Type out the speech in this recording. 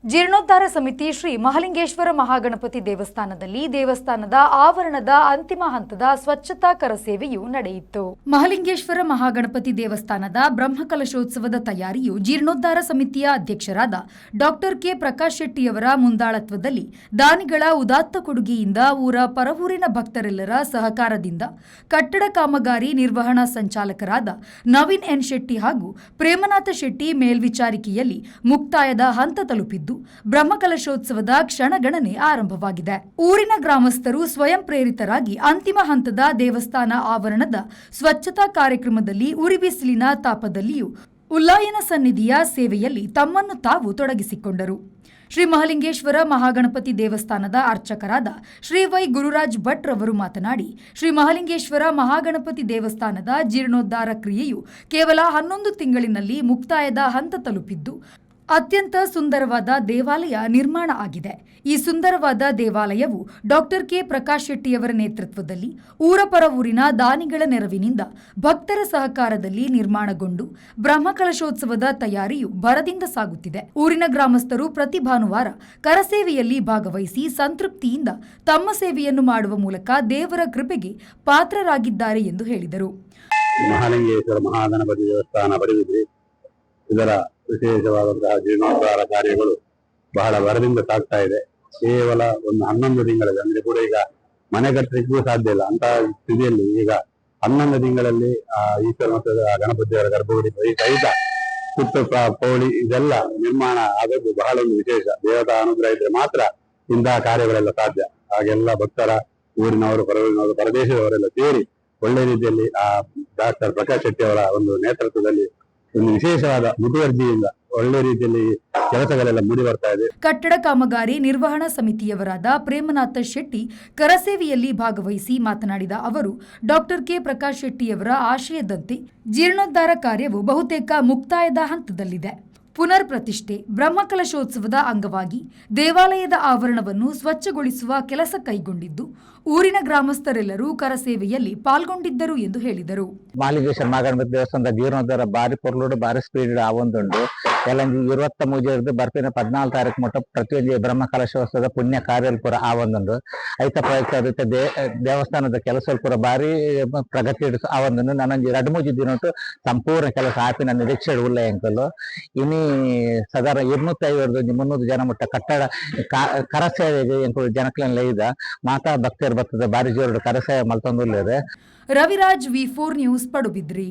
ಜೀರ್ಣೋದ್ಧಾರ ಸಮಿತಿ ಶ್ರೀ ಮಹಾಲಿಂಗೇಶ್ವರ ಮಹಾಗಣಪತಿ ದೇವಸ್ಥಾನದಲ್ಲಿ ದೇವಸ್ಥಾನದ ಆವರಣದ ಅಂತಿಮ ಹಂತದ ಸ್ವಚ್ಛತಾ ಕರಸೇವೆಯು ನಡೆಯಿತು. ಮಹಾಲಿಂಗೇಶ್ವರ ಮಹಾಗಣಪತಿ ದೇವಸ್ಥಾನದ ಬ್ರಹ್ಮಕಲಶೋತ್ಸವದ ತಯಾರಿಯು ಜೀರ್ಣೋದ್ಧಾರ ಸಮಿತಿಯ ಅಧ್ಯಕ್ಷರಾದ ಡಾಕ್ಟರ್ ಕೆ ಪ್ರಕಾಶ್ ಶೆಟ್ಟಿಯವರ ಮುಂದಾಳತ್ವದಲ್ಲಿ ದಾನಿಗಳ ಉದಾತ್ತ ಕೊಡುಗೆಯಿಂದ ಊರ ಪರವೂರಿನ ಭಕ್ತರೆಲ್ಲರ ಸಹಕಾರದಿಂದ ಕಟ್ಟಡ ಕಾಮಗಾರಿ ನಿರ್ವಹಣಾ ಸಂಚಾಲಕರಾದ ನವೀನ್ ಎನ್ ಶೆಟ್ಟಿ ಹಾಗೂ ಪ್ರೇಮನಾಥ ಶೆಟ್ಟಿ ಮೇಲ್ವಿಚಾರಿಕೆಯಲ್ಲಿ ಮುಕ್ತಾಯದ ಹಂತ ತಲುಪಿದ್ದು ಬ್ರಹ್ಮಕಲಶೋತ್ಸವದ ಕ್ಷಣಗಣನೆ ಆರಂಭವಾಗಿದೆ. ಊರಿನ ಗ್ರಾಮಸ್ಥರು ಸ್ವಯಂ ಪ್ರೇರಿತರಾಗಿ ಅಂತಿಮ ಹಂತದ ದೇವಸ್ಥಾನ ಆವರಣದ ಸ್ವಚ್ಛತಾ ಕಾರ್ಯಕ್ರಮದಲ್ಲಿ ಉರಿಬಿಸಿಲಿನ ತಾಪದಲ್ಲಿಯೂ ಉಲ್ಲಾಯನ ಸನ್ನಿಧಿಯ ಸೇವೆಯಲ್ಲಿ ತಮ್ಮನ್ನು ತಾವು ತೊಡಗಿಸಿಕೊಂಡರು. ಶ್ರೀ ಮಹಾಲಿಂಗೇಶ್ವರ ಮಹಾಗಣಪತಿ ದೇವಸ್ಥಾನದ ಅರ್ಚಕರಾದ ಶ್ರೀ ವೈ ಗುರುರಾಜ್ ಭಟ್ ರವರು ಮಾತನಾಡಿ, ಶ್ರೀ ಮಹಾಲಿಂಗೇಶ್ವರ ಮಹಾಗಣಪತಿ ದೇವಸ್ಥಾನದ ಜೀರ್ಣೋದ್ಧಾರ ಕ್ರಿಯೆಯು ಕೇವಲ 11 ತಿಂಗಳಿನಲ್ಲಿ ಮುಕ್ತಾಯದ ಹಂತ ತಲುಪಿದ್ದು ಅತ್ಯಂತ ಸುಂದರವಾದ ದೇವಾಲಯ ನಿರ್ಮಾಣ ಆಗಿದೆ. ಈ ಸುಂದರವಾದ ದೇವಾಲಯವು ಡಾಕ್ಟರ್ ಕೆ ಪ್ರಕಾಶ್ ಶೆಟ್ಟಿಯವರ ನೇತೃತ್ವದಲ್ಲಿ ಊರ ಪರವೂರಿನ ದಾನಿಗಳ ನೆರವಿನಿಂದ ಭಕ್ತರ ಸಹಕಾರದಲ್ಲಿ ನಿರ್ಮಾಣಗೊಂಡು ಬ್ರಹ್ಮಕಲಶೋತ್ಸವದ ತಯಾರಿಯು ಭರದಿಂದ ಸಾಗುತ್ತಿದೆ. ಊರಿನ ಗ್ರಾಮಸ್ಥರು ಪ್ರತಿ ಭಾನುವಾರ ಕರಸೇವೆಯಲ್ಲಿ ಭಾಗವಹಿಸಿ ಸಂತೃಪ್ತಿಯಿಂದ ತಮ್ಮ ಸೇವೆಯನ್ನು ಮಾಡುವ ಮೂಲಕ ದೇವರ ಕೃಪೆಗೆ ಪಾತ್ರರಾಗಿದ್ದಾರೆ ಎಂದು ಹೇಳಿದರು. ಮಹಾಲಿಂಗೇಶ್ವರ ಮಹಾಗಣಪತಿ ದೇವಸ್ಥಾನ ಪಡೆದಿದೆ. ಇದರ ವಿಶೇಷವಾದಂತಹ ಜೀರ್ಣೋದ್ಧಾರ ಕಾರ್ಯಗಳು ಬಹಳ ಭರದಿಂದ ಸಾಗ್ತಾ ಇದೆ. ಕೇವಲ ಒಂದು 11 ತಿಂಗಳಲ್ಲಿ ಅಂದ್ರೆ ಕೂಡ ಈಗ ಮನೆ ಕಟ್ಟಲಿಕ್ಕೂ ಸಾಧ್ಯ ಇಲ್ಲ ಅಂತಹ ಸ್ಥಿತಿಯಲ್ಲಿ ಈಗ 11 ತಿಂಗಳಲ್ಲಿ ಈಶ್ವರ ಮಠದ ಗಣಪತಿಯವರ ಗರ್ಭಗುಡಿ ಸಹಿತ ಸುತ್ತ ಪೌಳಿ ಇದೆಲ್ಲ ನಿರ್ಮಾಣ ಆದದ್ದು ಬಹಳ ಒಂದು ವಿಶೇಷ. ದೇವತಾ ಅನುಗ್ರಹ ಇದ್ರೆ ಮಾತ್ರ ಇಂತಹ ಕಾರ್ಯಗಳೆಲ್ಲ ಸಾಧ್ಯ. ಹಾಗೆಲ್ಲ ಭಕ್ತರ ಊರಿನವರು ಪರವೂರಿನವರು ಪರದೇಶದವರೆಲ್ಲ ಸೇರಿ ಒಳ್ಳೆ ರೀತಿಯಲ್ಲಿ ಡಾಕ್ಟರ್ ಪ್ರಕಾಶ್ ಶೆಟ್ಟಿ ಅವರ ಒಂದು ನೇತೃತ್ವದಲ್ಲಿ ಒಂದು ವಿಶೇಷವಾದ ಮುತುವರ್ಜಿಯಿಂದ ಒಳ್ಳೆ ರೀತಿಯಲ್ಲಿ ಕೆಲಸಗಳೆಲ್ಲ ಮೂಡಿ ಬರ್ತಾ ಇದೆ. ಕಟ್ಟಡ ಕಾಮಗಾರಿ ನಿರ್ವಹಣಾ ಸಮಿತಿಯವರಾದ ಪ್ರೇಮನಾಥ ಶೆಟ್ಟಿ ಕರಸೇವೆಯಲ್ಲಿ ಭಾಗವಹಿಸಿ ಮಾತನಾಡಿದ ಅವರು, ಡಾಕ್ಟರ್ ಕೆ ಪ್ರಕಾಶ್ ಶೆಟ್ಟಿಯವರ ಆಶಯದಂತೆ ಜೀರ್ಣೋದ್ಧಾರ ಕಾರ್ಯವು ಬಹುತೇಕ ಮುಕ್ತಾಯದ ಹಂತದಲ್ಲಿದೆ. ಪುನರ್ ಪ್ರತಿಷ್ಠೆ ಬ್ರಹ್ಮಕಲಶೋತ್ಸವದ ಅಂಗವಾಗಿ ದೇವಾಲಯದ ಆವರಣವನ್ನು ಸ್ವಚ್ಛಗೊಳಿಸುವ ಕೆಲಸ ಕೈಗೊಂಡಿದ್ದು ಊರಿನ ಗ್ರಾಮಸ್ಥರೆಲ್ಲರೂ ಕರಸೇವೆಯಲ್ಲಿ ಪಾಲ್ಗೊಂಡಿದ್ದರು ಎಂದು ಹೇಳಿದರು. ಮಹಾಲಿಂಗೇಶ್ವರ ಮಹಾಗಣಪತಿ ದೇವಸ್ಥಾನದ ಜೀರ್ಣೋದ್ಧಾರ ಬಾರಿ ಪೊರ್ಲುಡು ಬಾರಿ ಸ್ಪೀಡ್ ಆವೊಂದುಂಡು ಕೆಲಂಜಿ 23 ಬರ್ಪಿನ 14 ತಾರೀಕು ಮೊಟ್ಟ ಪ್ರತಿಯೊಂದು ಬ್ರಹ್ಮಕಲಶೋತ್ಸವದ ಪುಣ್ಯ ಕಾರ್ಯ ಪೂರ ಆವೊಂದುಂಡು ಐತ ಪ್ರಯುಕ್ತ ದೇವಸ್ಥಾನದ ಕೆಲಸ ಪೂರ ಬಾರಿ ಪ್ರಗತಿ ಆವೊಂದುಂಡು. ನನಂಜಿ 2-3 ದಿನ ಸಂಪೂರ್ಣ ಕೆಲಸ ಆಪಿನ ನಿರೀಕ್ಷೆ ಉಲ್ಲ ಎಂಕಲು ಇನಿ ಸಾಧಾರಣ 250-300 ಜನ ಮುಟ್ಟ ಕಟ್ಟಡ ಕರಸೇವೆಗೆ ಎಂಕುಲು ಜನಕ್ಲೆಲ್ಲ ಇದ ಮಾತಾ ಭಕ್ತರು ಬರ್ತದೆ ಬಾರಿ ಜೋರು ಕರಸೇವೆ ಮಲ್ತೊಂದುಲ್ಲೇರೆ. ರವಿರಾಜ್, ವಿ4 ನ್ಯೂಸ್, ಪಡುಬಿದ್ರಿ.